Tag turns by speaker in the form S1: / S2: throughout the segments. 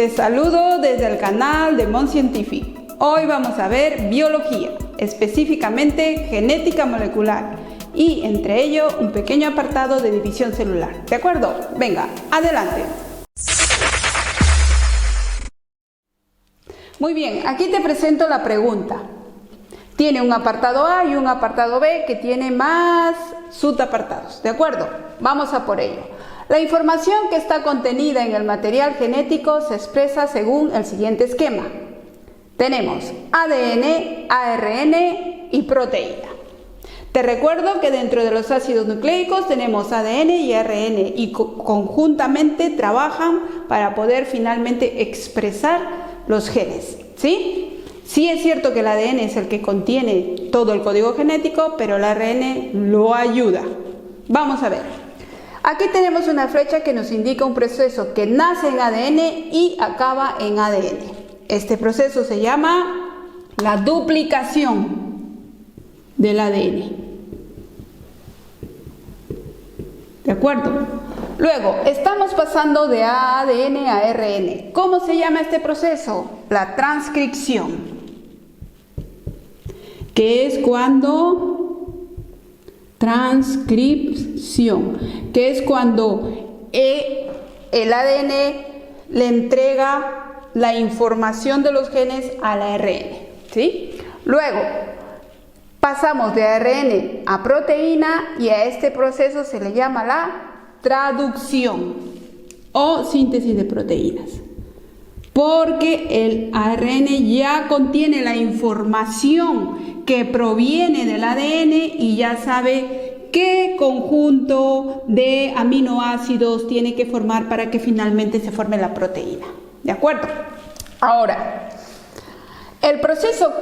S1: te saludo desde el canal de Mon Scientific. Hoy vamos a ver biología, específicamente genética molecular y entre ello un pequeño apartado de división celular. ¿De acuerdo? Venga, adelante. Muy bien, aquí te presento la pregunta. Tiene un apartado A y un apartado B que tiene más subapartados. ¿De acuerdo? Vamos a por ello. La información que está contenida en el material genético se expresa según el siguiente esquema. Tenemos ADN, ARN y proteína. Te recuerdo que dentro de los ácidos nucleicos tenemos ADN y ARN y conjuntamente trabajan para poder finalmente expresar los genes, ¿sí? Sí es cierto que el ADN es el que contiene todo el código genético, pero el ARN lo ayuda. Vamos a ver. Aquí tenemos una flecha que nos indica un proceso que nace en ADN y acaba en ADN. Este proceso se llama la duplicación del ADN. ¿De acuerdo? Luego, estamos pasando de ADN a ARN. ¿Cómo se llama este proceso? La transcripción. Que es cuando... Transcripción, que es cuando el ADN le entrega la información de los genes al ARN, ¿sí? Luego, pasamos de ARN a proteína y a este proceso se le llama la traducción o síntesis de proteínas. Porque el ARN ya contiene la información que proviene del ADN y ya sabe qué conjunto de aminoácidos tiene que formar para que finalmente se forme la proteína. ¿De acuerdo? Ahora, el proceso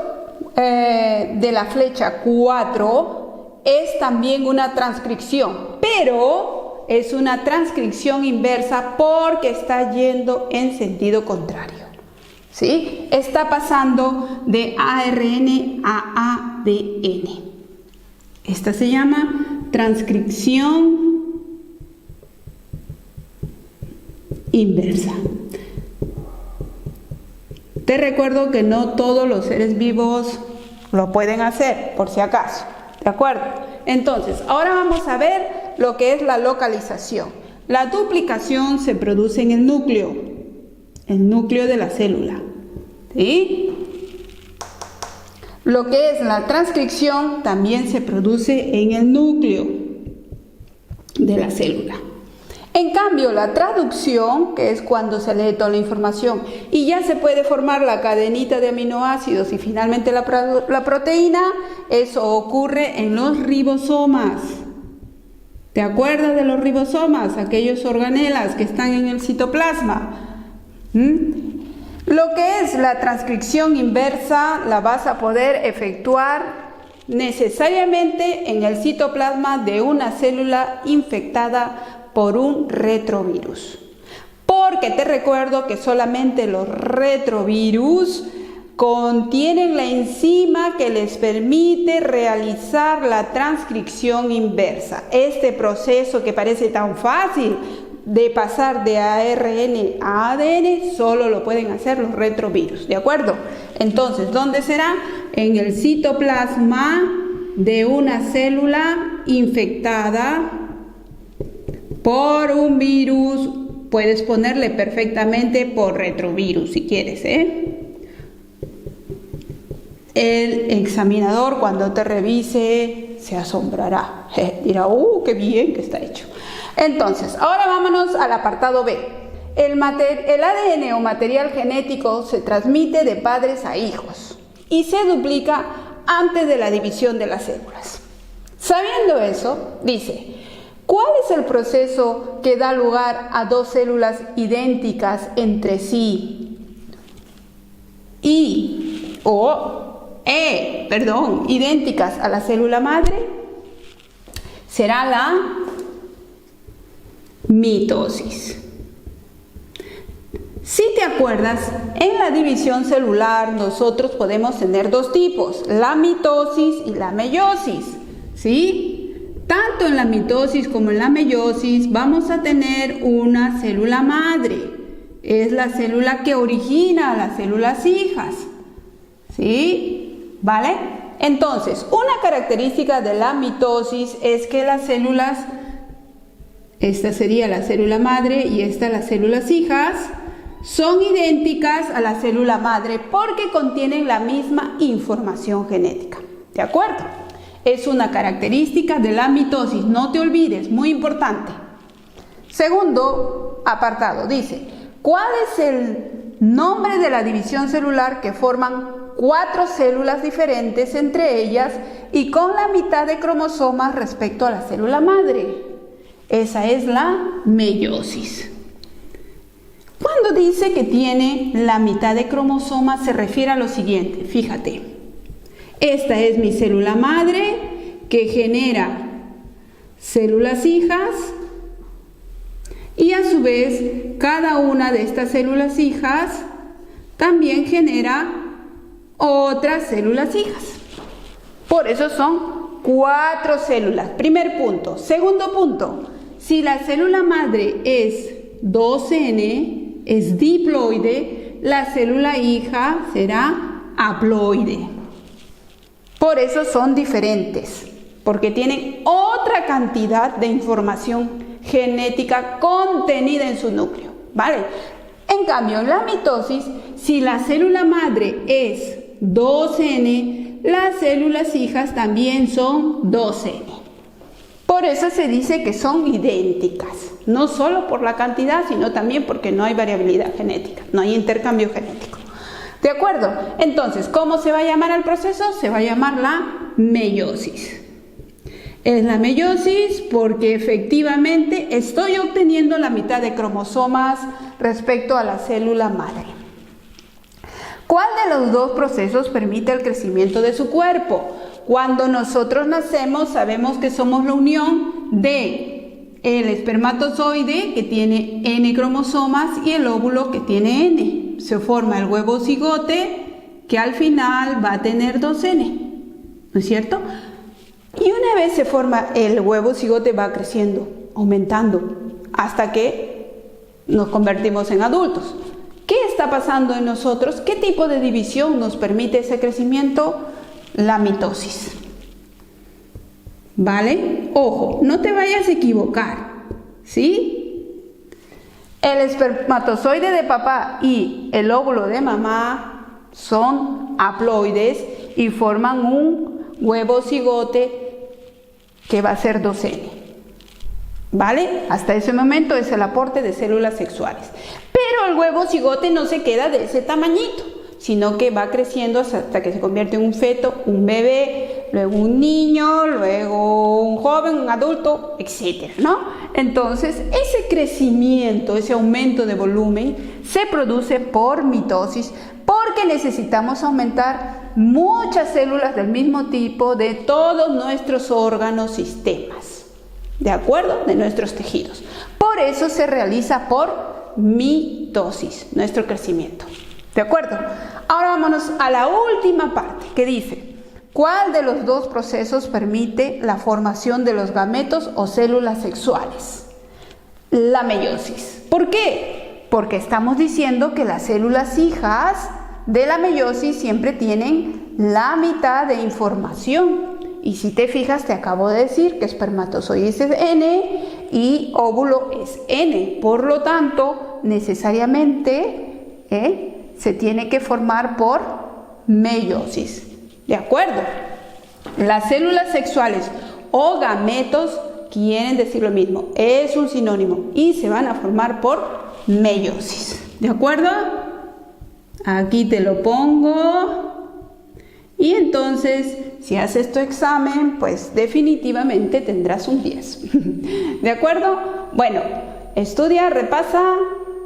S1: de la flecha 4 es también una transcripción, pero es una transcripción inversa porque está yendo en sentido contrario. ¿Sí? Está pasando de ARN a ADN. Esta se llama transcripción inversa. Te recuerdo que no todos los seres vivos lo pueden hacer, por si acaso. ¿De acuerdo? Entonces, ahora vamos a ver lo que es la localización. La duplicación se produce en el núcleo de la célula. ¿Sí? Lo que es la transcripción también se produce en el núcleo de la célula. En cambio, la traducción, que es cuando se lee toda la información y ya se puede formar la cadenita de aminoácidos y finalmente la proteína, eso ocurre en los ribosomas. ¿Te acuerdas de los ribosomas? Aquellos organelas que están en el citoplasma. Lo que es la transcripción inversa la vas a poder efectuar necesariamente en el citoplasma de una célula infectada por un retrovirus. Porque te recuerdo que solamente los retrovirus contienen la enzima que les permite realizar la transcripción inversa. Este proceso que parece tan fácil de pasar de ARN a ADN solo lo pueden hacer los retrovirus, ¿de acuerdo? Entonces, ¿dónde será? En el citoplasma de una célula infectada por un virus. Puedes ponerle perfectamente por retrovirus si quieres, El examinador cuando te revise se asombrará, dirá, qué bien que está hecho. Entonces, ahora vámonos al apartado B. El ADN o material genético se transmite de padres a hijos y se duplica antes de la división de las células. Sabiendo eso, dice, ¿cuál es el proceso que da lugar a dos células idénticas entre sí? Idénticas a la célula madre? Será la mitosis. Si te acuerdas, en la división celular nosotros podemos tener dos tipos, la mitosis y la meiosis, ¿sí? Tanto en la mitosis como en la meiosis vamos a tener una célula madre, es la célula que origina a las células hijas. ¿Sí? ¿Vale? Entonces, una característica de la mitosis es que las células, esta sería la célula madre y esta las células hijas, son idénticas a la célula madre porque contienen la misma información genética. ¿De acuerdo? Es una característica de la mitosis, no te olvides, muy importante. Segundo apartado, dice, ¿cuál es el nombre de la división celular que forman 4 células diferentes entre ellas y con la mitad de cromosomas respecto a la célula madre? Esa es la meiosis. Cuando dice que tiene la mitad de cromosomas se refiere a lo siguiente, fíjate. Esta es mi célula madre que genera células hijas y a su vez cada una de estas células hijas también genera otras células hijas. Por eso son 4 células. Primer punto. Segundo punto. Si la célula madre es 2N, es diploide, la célula hija será haploide. Por eso son diferentes, porque tienen otra cantidad de información genética contenida en su núcleo, ¿vale? En cambio, en la mitosis, si la célula madre es 2N, las células hijas también son 2N. Por eso se dice que son idénticas, no solo por la cantidad, sino también porque no hay variabilidad genética, no hay intercambio genético. ¿De acuerdo? Entonces, ¿cómo se va a llamar el proceso? Se va a llamar la meiosis. Es la meiosis porque efectivamente estoy obteniendo la mitad de cromosomas respecto a la célula madre. ¿Cuál de los dos procesos permite el crecimiento de su cuerpo? Cuando nosotros nacemos sabemos que somos la unión de el espermatozoide que tiene N cromosomas y el óvulo que tiene N. Se forma el huevo cigote que al final va a tener 2N, ¿no es cierto? Y una vez se forma el huevo cigote va creciendo, aumentando, hasta que nos convertimos en adultos. ¿Qué está pasando en nosotros? ¿Qué tipo de división nos permite ese crecimiento? La mitosis. ¿Vale? Ojo, no te vayas a equivocar, ¿sí? El espermatozoide de papá y el óvulo de mamá son haploides y forman un huevo cigote que va a ser 2N. ¿Vale? Hasta ese momento es el aporte de células sexuales. Pero el huevo cigote no se queda de ese tamañito, sino que va creciendo hasta que se convierte en un feto, un bebé, luego un niño, luego un joven, un adulto, etcétera, ¿no? Entonces, ese crecimiento, ese aumento de volumen se produce por mitosis porque necesitamos aumentar muchas células del mismo tipo de todos nuestros órganos, sistemas, ¿de acuerdo? De nuestros tejidos. Por eso se realiza por mitosis, nuestro crecimiento. ¿De acuerdo? Ahora vámonos a la última parte que dice, ¿cuál de los dos procesos permite la formación de los gametos o células sexuales? La meiosis. ¿Por qué? Porque estamos diciendo que las células hijas de la meiosis siempre tienen la mitad de información. Y si te fijas, te acabo de decir que espermatozoide es N y óvulo es N. Por lo tanto, necesariamente se tiene que formar por meiosis. ¿De acuerdo? Las células sexuales o gametos quieren decir lo mismo. Es un sinónimo y se van a formar por meiosis. ¿De acuerdo? Aquí te lo pongo. Y entonces, si haces tu examen, pues definitivamente tendrás un 10. ¿De acuerdo? Bueno, estudia, repasa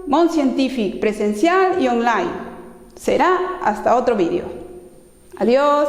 S1: Monde Scientifique presencial y online. Será hasta otro vídeo. Adiós.